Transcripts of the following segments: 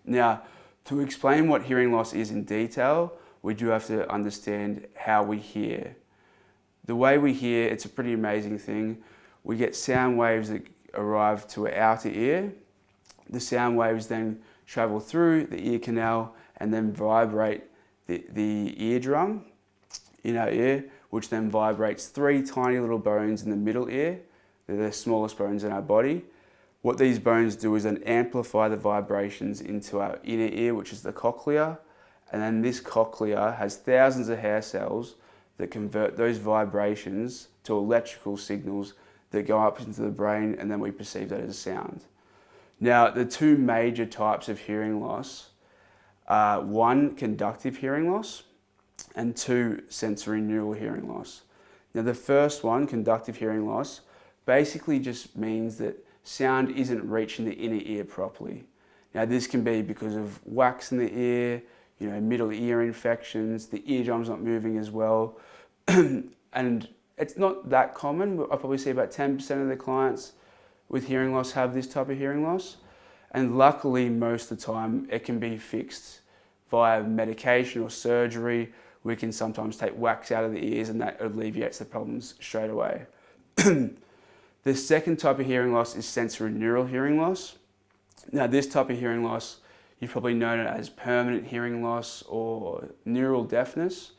Now, to explain what hearing loss is in detail, we do have to understand how we hear. The way we hear, it's a pretty amazing thing. We get sound waves that arrive to our outer ear. The sound waves then travel through the ear canal and then vibrate the eardrum in our ear, which then vibrates 3 tiny little bones in the middle ear. They're the smallest bones in our body. What these bones do is then amplify the vibrations into our inner ear, which is the cochlea. And then this cochlea has thousands of hair cells that convert those vibrations to electrical signals that go up into the brain, and then we perceive that as sound. Now, the 2 major types of hearing loss are 1, conductive hearing loss, and 2, sensorineural hearing loss. Now, the first one, conductive hearing loss, basically just means that sound isn't reaching the inner ear properly. Now, this can be because of wax in the ear, middle ear infections, the eardrum's not moving as well. And it's not that common. I probably see about 10% of the clients with hearing loss have this type of hearing loss. And luckily, most of the time, it can be fixed via medication or surgery. We can sometimes take wax out of the ears and that alleviates the problems straight away. The second type of hearing loss is sensorineural hearing loss. Now, this type of hearing loss, you've probably known it as permanent hearing loss or neural deafness.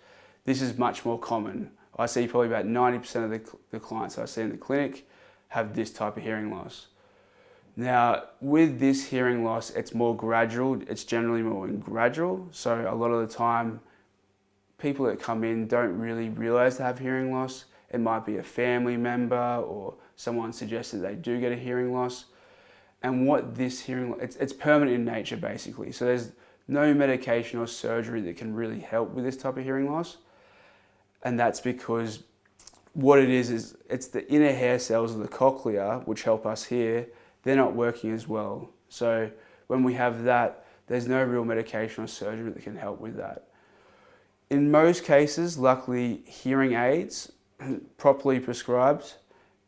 This is much more common. I see probably about 90% of the clients I see in the clinic have this type of hearing loss. Now, with this hearing loss, it's more gradual. It's generally more gradual. So a lot of the time, people that come in don't really realize they have hearing loss. It might be a family member or someone suggested they do get a hearing loss. And what this hearing, it's permanent in nature basically. So there's no medication or surgery that can really help with this type of hearing loss. And that's because what it is it's the inner hair cells of the cochlea, which help us hear, they're not working as well. So when we have that, there's no real medication or surgery that can help with that. In most cases, luckily, hearing aids, properly prescribed,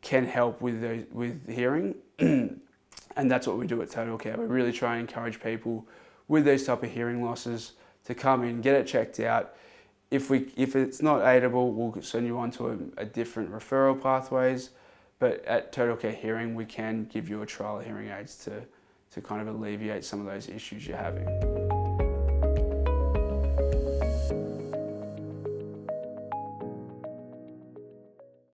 can help with hearing. And that's what we do at Totalcare. We really try and encourage people with these type of hearing losses to come in, get it checked out. If it's not aidable, we'll send you on to a different referral pathways. But at Totalcare Hearing, we can give you a trial of hearing aids to kind of alleviate some of those issues you're having.